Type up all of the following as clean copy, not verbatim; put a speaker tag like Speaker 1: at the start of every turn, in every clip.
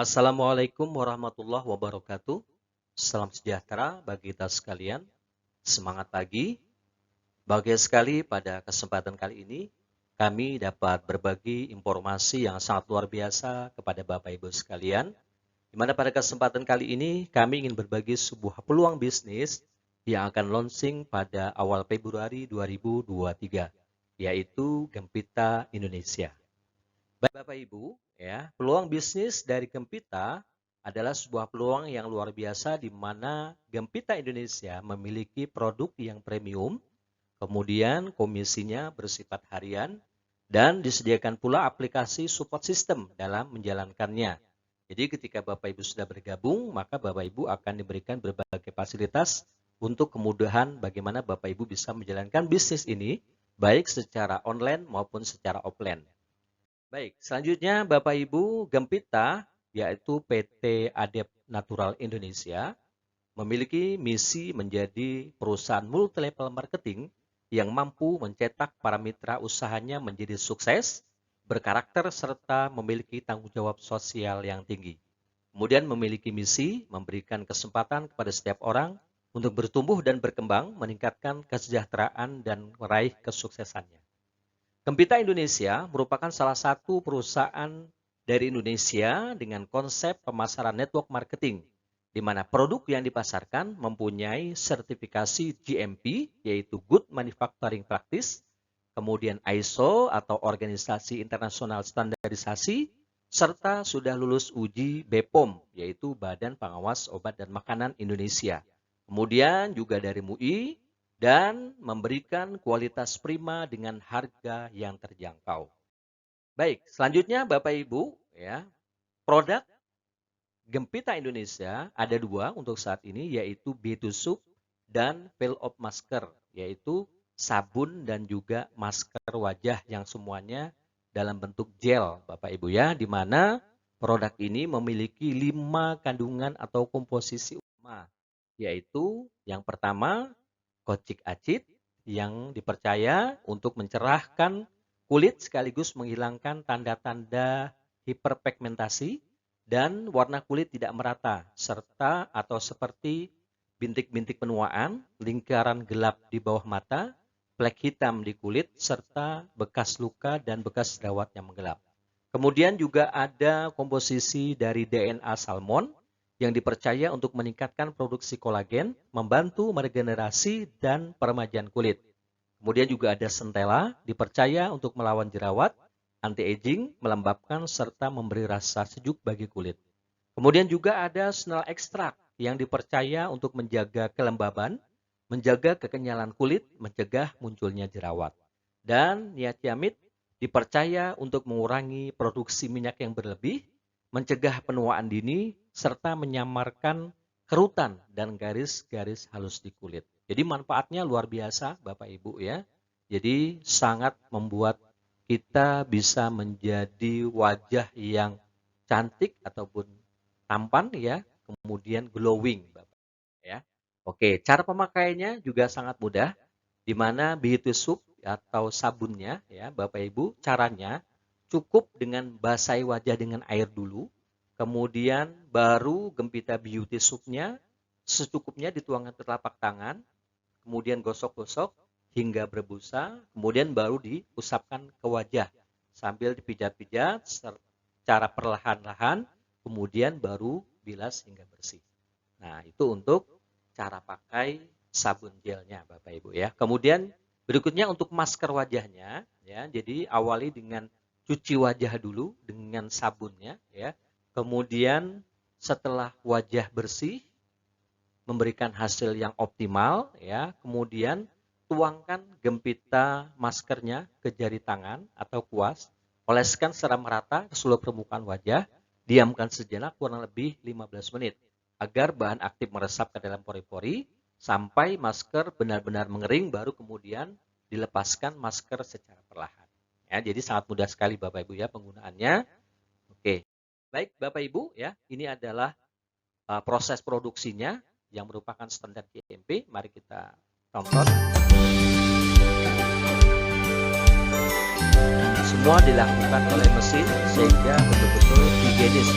Speaker 1: Assalamualaikum warahmatullahi wabarakatuh. Salam sejahtera bagi kita sekalian. Semangat pagi. Bahagia sekali pada kesempatan kali ini kami dapat berbagi informasi yang sangat luar biasa kepada Bapak Ibu sekalian. Di mana pada kesempatan kali ini kami ingin berbagi sebuah peluang bisnis yang akan launching pada awal Februari 2023, yaitu Gempita Indonesia. Bapak Ibu, peluang bisnis dari Gempita adalah sebuah peluang yang luar biasa di mana Gempita Indonesia memiliki produk yang premium, kemudian komisinya bersifat harian, dan disediakan pula aplikasi support system dalam menjalankannya. Jadi ketika Bapak Ibu sudah bergabung, maka Bapak Ibu akan diberikan berbagai fasilitas untuk kemudahan bagaimana Bapak Ibu bisa menjalankan bisnis ini, baik secara online maupun secara offline. Baik, selanjutnya Bapak Ibu, Gempita yaitu PT Adep Natural Indonesia memiliki misi menjadi perusahaan multi-level marketing yang mampu mencetak para mitra usahanya menjadi sukses, berkarakter, serta memiliki tanggung jawab sosial yang tinggi. Kemudian memiliki misi memberikan kesempatan kepada setiap orang untuk bertumbuh dan berkembang, meningkatkan kesejahteraan dan meraih kesuksesannya. Gempita Indonesia merupakan salah satu perusahaan dari Indonesia dengan konsep pemasaran network marketing, di mana produk yang dipasarkan mempunyai sertifikasi GMP, yaitu Good Manufacturing Practice, kemudian ISO atau Organisasi Internasional Standarisasi, serta sudah lulus uji BPOM, yaitu Badan Pengawas Obat dan Makanan Indonesia. Kemudian juga dari MUI, dan memberikan kualitas prima dengan harga yang terjangkau. Baik, selanjutnya Bapak Ibu, produk Gempita Indonesia ada dua untuk saat ini, yaitu B2Soap dan Peel Off Masker, yaitu sabun dan juga masker wajah yang semuanya dalam bentuk gel, Bapak Ibu di mana produk ini memiliki 5 kandungan atau komposisi utama, yaitu yang pertama kocik acid yang dipercaya untuk mencerahkan kulit sekaligus menghilangkan tanda-tanda hiperpigmentasi dan warna kulit tidak merata serta atau seperti bintik-bintik penuaan, lingkaran gelap di bawah mata, flek hitam di kulit serta bekas luka dan bekas jerawat yang menggelap. Kemudian juga ada komposisi dari DNA salmon yang dipercaya untuk meningkatkan produksi kolagen, membantu meregenerasi dan peremajaan kulit. Kemudian juga ada centella, dipercaya untuk melawan jerawat, anti-aging, melembabkan, serta memberi rasa sejuk bagi kulit. Kemudian juga ada snail extract yang dipercaya untuk menjaga kelembaban, menjaga kekenyalan kulit, mencegah munculnya jerawat. Dan niacinamide dipercaya untuk mengurangi produksi minyak yang berlebih, mencegah penuaan dini, serta menyamarkan kerutan dan garis-garis halus di kulit. Jadi manfaatnya luar biasa Bapak Ibu Jadi sangat membuat kita bisa menjadi wajah yang cantik ataupun tampan kemudian glowing Bapak Oke, cara pemakaiannya juga sangat mudah, di mana B2Soap atau sabunnya Bapak Ibu, caranya cukup dengan basahi wajah dengan air dulu, kemudian baru Gempita Beauty Soap-nya secukupnya dituangkan ke telapak tangan, kemudian gosok-gosok hingga berbusa, kemudian baru diusapkan ke wajah sambil dipijat-pijat secara perlahan-lahan, kemudian baru bilas hingga bersih. Nah, itu untuk cara pakai sabun gelnya Bapak Ibu Kemudian berikutnya untuk masker wajahnya jadi awali dengan cuci wajah dulu dengan sabunnya Kemudian setelah wajah bersih memberikan hasil yang optimal kemudian tuangkan Gempita maskernya ke jari tangan atau kuas, oleskan secara merata ke seluruh permukaan wajah, diamkan sejenak kurang lebih 15 menit agar bahan aktif meresap ke dalam pori-pori sampai masker benar-benar mengering, baru kemudian dilepaskan masker secara perlahan. Jadi sangat mudah sekali Bapak Ibu penggunaannya. Oke. Baik Bapak Ibu ini adalah proses produksinya yang merupakan standar GMP. Mari kita tonton. Semua dilakukan oleh mesin sehingga betul-betul higienis.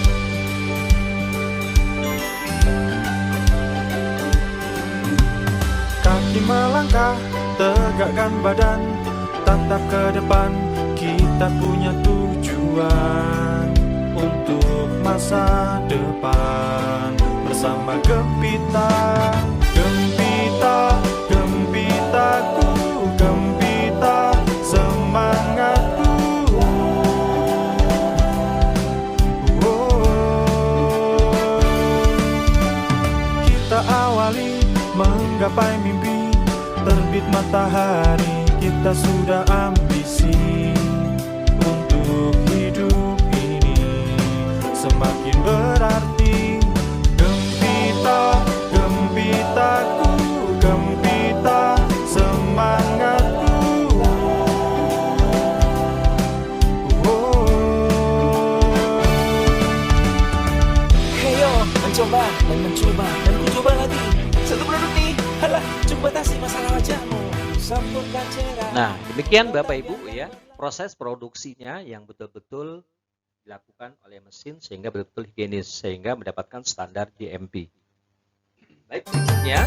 Speaker 2: melangkah, tegakkan badan, tatap ke depan. Kita punya tujuan untuk masa depan bersama Gempita. Gempita, Gempitaku, Gempita, semangatku. Kita awali menggapai mimpi, terbit matahari, kita sudah ambisi untuk hidup ini semakin berarti. Gempita, Gempitaku, Gempita, semangatku.
Speaker 3: Heyo, mencoba dan mencoba dan mencoba lagi. Satu produk nih, halah, coba tasi masalah wajahmu. Sempurna cerah.
Speaker 1: Nah, demikian Bapak Ibu ya, proses produksinya yang betul-betul dilakukan oleh mesin sehingga betul-betul higienis sehingga mendapatkan standar GMP. Baik, berikutnya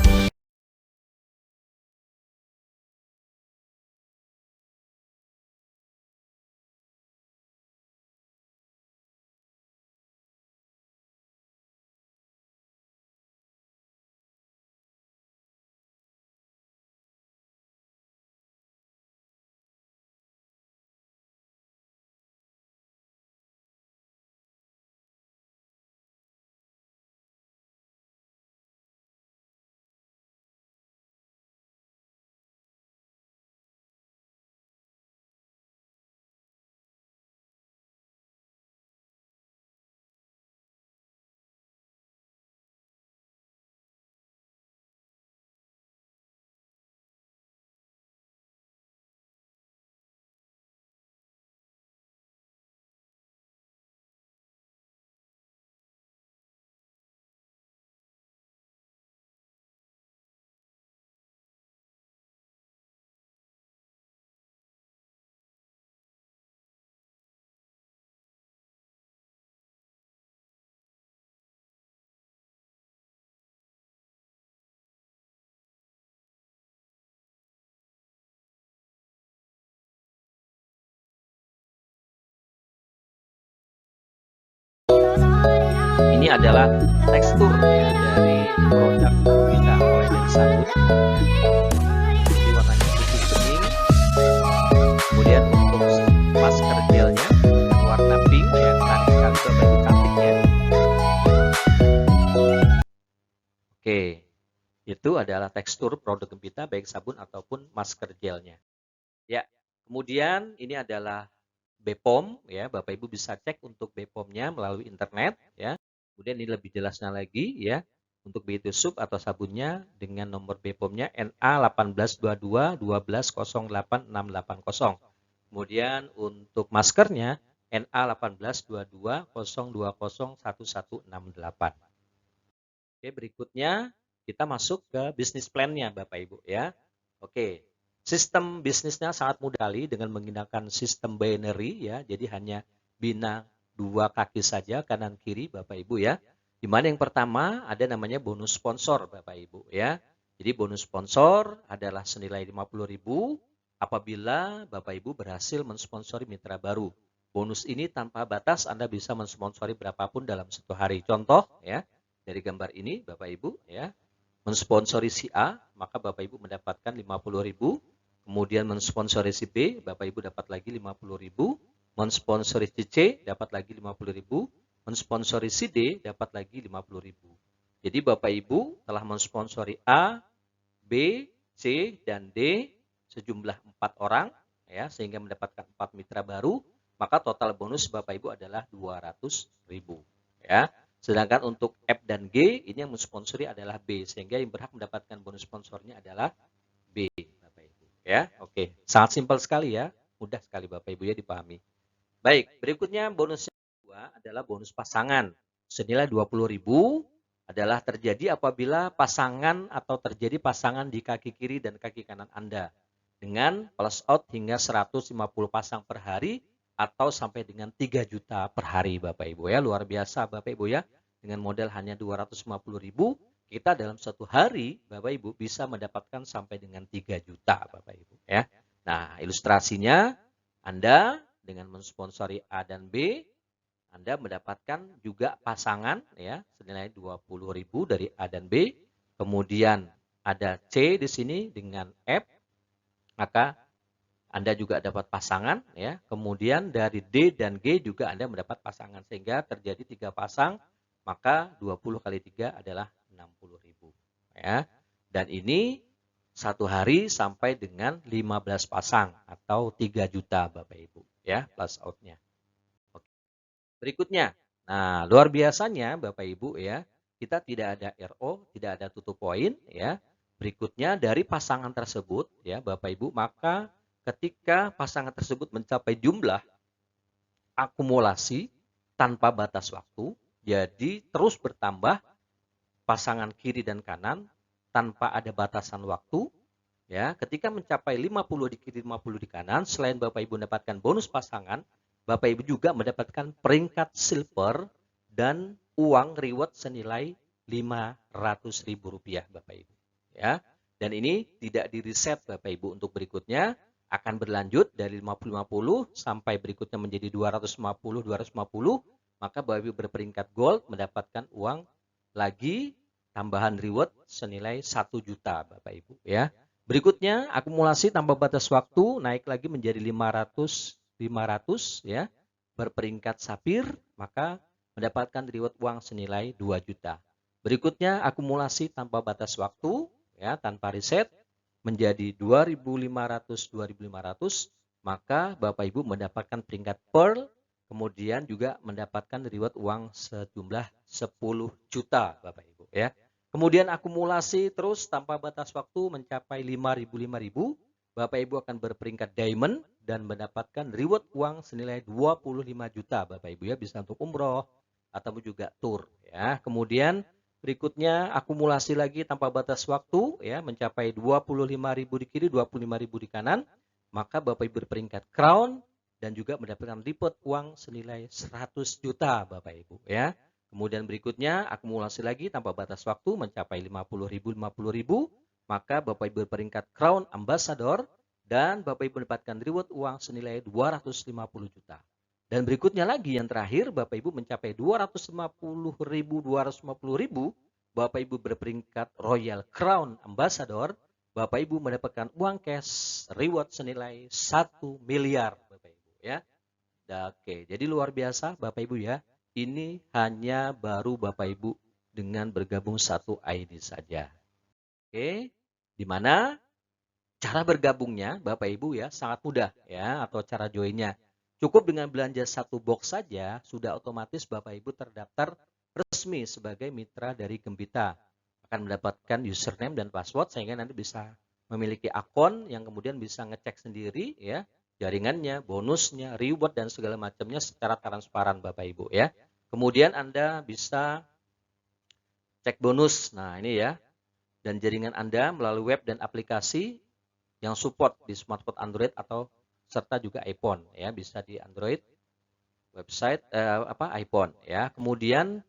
Speaker 1: ini adalah tekstur ya, dari produk kita mulai dari sabun ya. Jadi warnanya putih bening. Kemudian untuk masker gelnya warna pink ya, menarik sekali Bapak Ibu, cantik ya. Oke, itu adalah tekstur produk Gempita baik sabun ataupun masker gelnya. Ya, kemudian ini adalah BPOM ya, Bapak Ibu bisa cek untuk BPOM-nya melalui internet ya. Kemudian ini lebih jelasnya lagi ya, untuk BT Sub atau sabunnya dengan nomor BPOM-nya NA182212088680. Kemudian untuk maskernya NA182202011168. Oke, berikutnya kita masuk ke bisnis plan-nya Bapak Ibu ya. Oke, sistem bisnisnya sangat mudah kali dengan menggunakan sistem binary ya. Jadi hanya bina dua kaki saja kanan kiri Bapak Ibu ya. Di mana yang pertama ada namanya bonus sponsor Bapak Ibu ya. Jadi bonus sponsor adalah senilai 50.000 apabila Bapak Ibu berhasil mensponsori mitra baru. Bonus ini tanpa batas Anda bisa mensponsori berapapun dalam satu hari. Contoh ya, dari gambar ini Bapak Ibu ya, mensponsori si A, maka Bapak Ibu mendapatkan 50.000. Kemudian mensponsori si B, Bapak Ibu dapat lagi 50.000. Mensponsori si C, dapat lagi 50.000. Mensponsori si D, dapat lagi 50.000. Jadi Bapak Ibu telah mensponsori A, B, C, dan D sejumlah 4 orang, ya, sehingga mendapatkan 4 mitra baru, maka total bonus Bapak Ibu adalah 200.000. Ya. Sedangkan untuk F dan G, ini yang mensponsori adalah B, sehingga yang berhak mendapatkan bonus sponsornya adalah B, Bapak Ibu. Ya, oke, sangat simpel sekali ya, mudah sekali Bapak Ibu ya dipahami. Baik, berikutnya bonus yang kedua adalah bonus pasangan, senilai 20.000 adalah terjadi apabila pasangan atau terjadi pasangan di kaki kiri dan kaki kanan Anda dengan plus out hingga 150 pasang per hari atau sampai dengan 3 juta per hari Bapak Ibu ya. Luar biasa Bapak Ibu ya. Dengan modal hanya 250.000 kita dalam satu hari, Bapak Ibu, bisa mendapatkan sampai dengan 3 juta, Bapak Ibu. Ya. Nah, ilustrasinya, Anda dengan mensponsori A dan B, Anda mendapatkan juga pasangan ya senilai 20.000 dari A dan B. Kemudian ada C di sini dengan F, maka Anda juga dapat pasangan ya. Kemudian dari D dan G juga Anda mendapat pasangan sehingga terjadi 3 pasang, maka 20 kali 3 adalah 60.000 ya. Dan ini satu hari sampai dengan 15 pasang atau 3 juta Bapak Ibu ya plus out-nya. Oke. Berikutnya. Nah, luar biasanya Bapak Ibu ya, kita tidak ada RO, tidak ada tutup poin ya. Berikutnya dari pasangan tersebut ya Bapak Ibu, maka ketika pasangan tersebut mencapai jumlah akumulasi tanpa batas waktu, jadi terus bertambah pasangan kiri dan kanan tanpa ada batasan waktu, ya. Ketika mencapai 50 di kiri 50 di kanan, selain Bapak Ibu mendapatkan bonus pasangan, Bapak Ibu juga mendapatkan peringkat silver dan uang reward senilai Rp500.000 Bapak Ibu, ya. Dan ini tidak di-reset Bapak Ibu untuk berikutnya, akan berlanjut dari 50-50 sampai berikutnya menjadi 250, maka Bapak Ibu berperingkat gold mendapatkan uang lagi tambahan reward senilai 1 juta Bapak Ibu ya. Berikutnya akumulasi tanpa batas waktu naik lagi menjadi 500 ya. Berperingkat sapir maka mendapatkan reward uang senilai 2 juta. Berikutnya akumulasi tanpa batas waktu ya, tanpa riset menjadi 2.500, maka Bapak Ibu mendapatkan peringkat pearl, kemudian juga mendapatkan reward uang sejumlah 10 juta Bapak Ibu ya. Kemudian akumulasi terus tanpa batas waktu mencapai 5.000, Bapak Ibu akan berperingkat diamond dan mendapatkan reward uang senilai 25 juta Bapak Ibu ya, bisa untuk umroh atau juga tour ya. Kemudian berikutnya akumulasi lagi tanpa batas waktu ya, mencapai 25.000 di kiri, 25.000 di kanan, maka Bapak Ibu berperingkat crown dan juga mendapatkan reward uang senilai 100 juta Bapak Ibu ya. Kemudian berikutnya akumulasi lagi tanpa batas waktu mencapai 50.000, maka Bapak Ibu berperingkat crown ambassador dan Bapak Ibu mendapatkan reward uang senilai 250 juta. Dan berikutnya lagi yang terakhir, Bapak Ibu mencapai 250.000, Bapak Ibu berperingkat Royal Crown Ambassador, Bapak Ibu mendapatkan uang cash reward senilai 1 miliar Bapak Ibu ya. Oke, jadi luar biasa Bapak Ibu ya. Ini hanya baru Bapak Ibu dengan bergabung satu ID saja. Oke, di mana cara bergabungnya Bapak Ibu ya sangat mudah ya, atau cara joinnya. Cukup dengan belanja satu box saja, sudah otomatis Bapak Ibu terdaftar resmi sebagai mitra dari Gembita. Akan mendapatkan username dan password sehingga nanti bisa memiliki akun yang kemudian bisa ngecek sendiri ya, jaringannya, bonusnya, reward dan segala macamnya secara transparan Bapak Ibu ya. Kemudian Anda bisa cek bonus. Nah, ini ya. Dan jaringan Anda melalui web dan aplikasi yang support di smartphone Android atau serta juga iPhone ya, bisa di Android website iPhone ya. Kemudian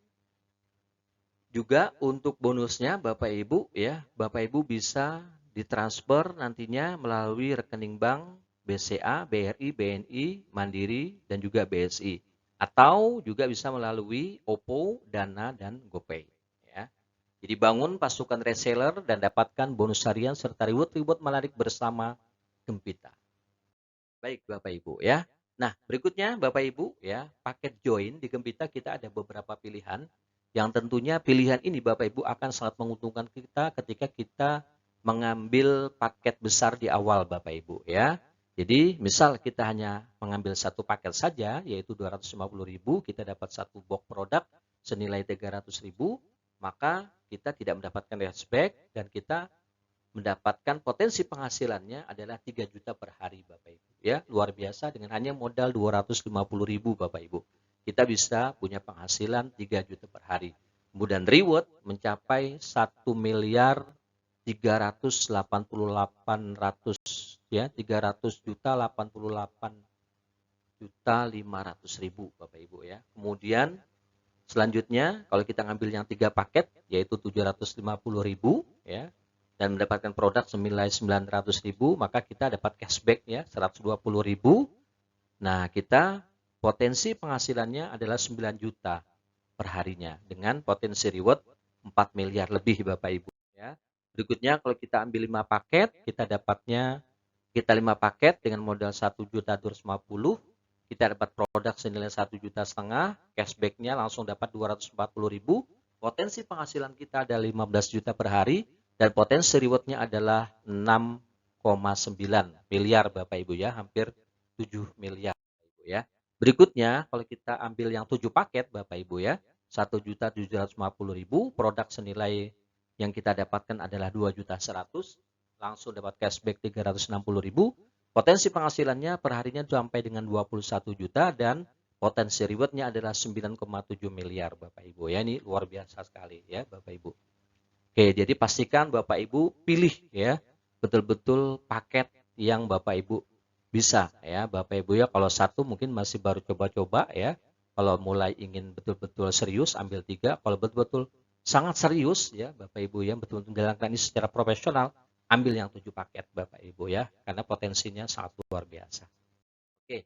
Speaker 1: juga untuk bonusnya Bapak Ibu ya, Bapak Ibu bisa ditransfer nantinya melalui rekening bank BCA, BRI, BNI, Mandiri dan juga BSI, atau juga bisa melalui OPPO, Dana dan GoPay ya. Jadi bangun pasukan reseller dan dapatkan bonus harian serta reward menarik bersama Gembita. Baik Bapak Ibu ya. Nah berikutnya Bapak Ibu ya, paket join di Gembita kita ada beberapa pilihan. Yang tentunya pilihan ini Bapak Ibu akan sangat menguntungkan kita ketika kita mengambil paket besar di awal Bapak Ibu ya. Jadi misal kita hanya mengambil satu paket saja yaitu 250.000, kita dapat satu box produk senilai 300.000, maka kita tidak mendapatkan cashback dan kita mendapatkan potensi penghasilannya adalah 3 juta per hari Bapak Ibu ya. Luar biasa, dengan hanya modal 250.000 Bapak Ibu kita bisa punya penghasilan 3 juta per hari. Kemudian reward mencapai 1.388.000 ya, 300.088.500.000 Bapak Ibu ya. Kemudian Selanjutnya, kalau kita ngambil yang 3 paket, yaitu 750.000 ya, dan mendapatkan produk senilai 900.000, maka kita dapat cashback ya 120.000. Nah, kita potensi penghasilannya adalah 9 juta per harinya dengan potensi reward 4 miliar lebih Bapak Ibu ya. Berikutnya kalau kita ambil 5 paket, kita dapatnya 5 paket dengan modal 1.250.000, kita dapat produk senilai 1,5 juta, cashbacknya langsung dapat 240.000, potensi penghasilan kita ada 15 juta per hari, dan potensi rewardnya adalah 6,9 miliar Bapak Ibu ya, hampir 7 miliar Bapak Ibu ya. Berikutnya kalau kita ambil yang 7 paket Bapak Ibu ya, 1.750.000, produk senilai yang kita dapatkan adalah 2.100.000, langsung dapat cashback 360.000, potensi penghasilannya per harinya sampai dengan 21 juta dan potensi rewardnya adalah 9,7 miliar Bapak Ibu ya. Ini luar biasa sekali ya Bapak Ibu. Oke, jadi pastikan Bapak Ibu pilih ya betul-betul paket yang Bapak Ibu bisa ya Bapak Ibu ya. Kalau satu mungkin masih baru coba-coba ya. Kalau mulai ingin betul-betul serius ambil 3. Kalau betul-betul sangat serius ya Bapak Ibu ya, betul-betul menjalankan ini secara profesional, ambil yang 7 paket Bapak Ibu ya, karena potensinya sangat luar biasa. Oke.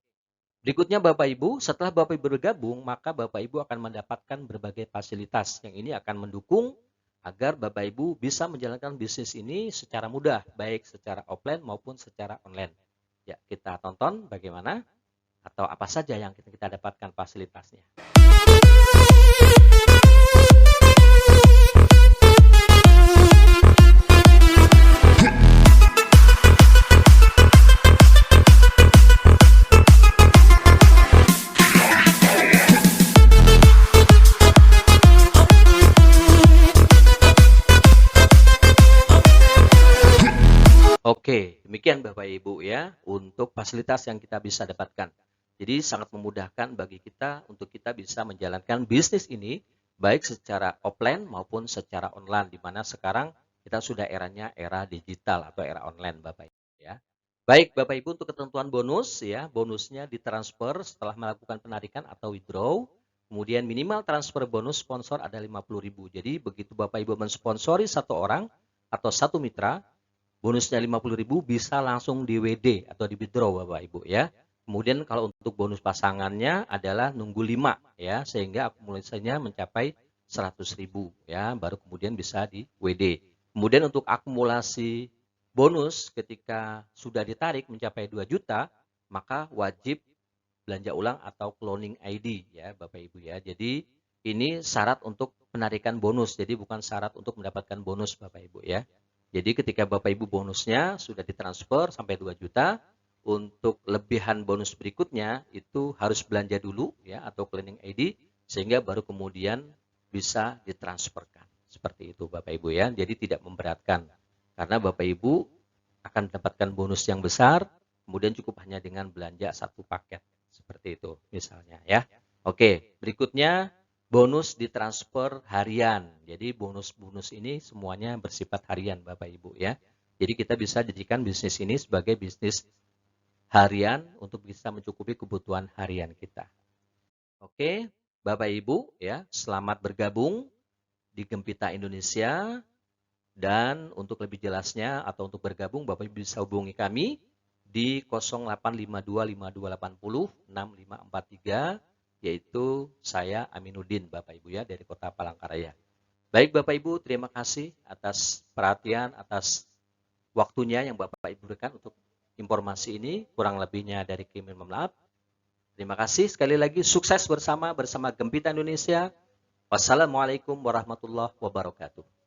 Speaker 1: Berikutnya Bapak Ibu, setelah Bapak Ibu bergabung, maka Bapak Ibu akan mendapatkan berbagai fasilitas yang ini akan mendukung agar Bapak Ibu bisa menjalankan bisnis ini secara mudah, baik secara offline maupun secara online. Ya, kita tonton bagaimana atau apa saja yang kita dapatkan fasilitasnya. Oke, demikian Bapak Ibu ya untuk fasilitas yang kita bisa dapatkan. Jadi sangat memudahkan bagi kita untuk kita bisa menjalankan bisnis ini baik secara offline maupun secara online, di mana sekarang kita sudah eranya era digital atau era online Bapak Ibu ya. Baik Bapak Ibu, untuk ketentuan bonus ya, bonusnya ditransfer setelah melakukan penarikan atau withdraw. Kemudian minimal transfer bonus sponsor ada 50.000. Jadi begitu Bapak Ibu mensponsori satu orang atau satu mitra, bonusnya 50.000 bisa langsung di WD atau di withdraw Bapak Ibu ya. Kemudian kalau untuk bonus pasangannya adalah nunggu 5 ya, sehingga akumulasinya mencapai 100.000 ya, baru kemudian bisa di WD. Kemudian untuk akumulasi bonus ketika sudah ditarik mencapai 2 juta, maka wajib belanja ulang atau cloning ID ya Bapak Ibu ya. Jadi ini syarat untuk penarikan bonus, jadi bukan syarat untuk mendapatkan bonus Bapak Ibu ya. Jadi ketika Bapak Ibu bonusnya sudah ditransfer sampai 2 juta, untuk lebihan bonus berikutnya itu harus belanja dulu ya atau cleaning ID sehingga baru kemudian bisa ditransferkan. Seperti itu Bapak Ibu ya. Jadi tidak memberatkan karena Bapak Ibu akan mendapatkan bonus yang besar, kemudian cukup hanya dengan belanja satu paket. Seperti itu misalnya ya. Oke, berikutnya bonus ditransfer harian. Jadi bonus-bonus ini semuanya bersifat harian Bapak Ibu ya. Jadi kita bisa jadikan bisnis ini sebagai bisnis harian untuk bisa mencukupi kebutuhan harian kita. Oke, Bapak Ibu ya, selamat bergabung di Gempita Indonesia. Dan untuk lebih jelasnya atau untuk bergabung Bapak Ibu bisa hubungi kami di 085252806543. Yaitu saya Aminuddin Bapak Ibu ya dari Kota Palangkaraya. Baik Bapak Ibu, terima kasih atas perhatian, atas waktunya yang Bapak Ibu berikan untuk informasi ini. Kurang lebihnya dari kami mohon maaf. Terima kasih sekali lagi, sukses bersama Gempita Indonesia. Wassalamualaikum warahmatullahi wabarakatuh.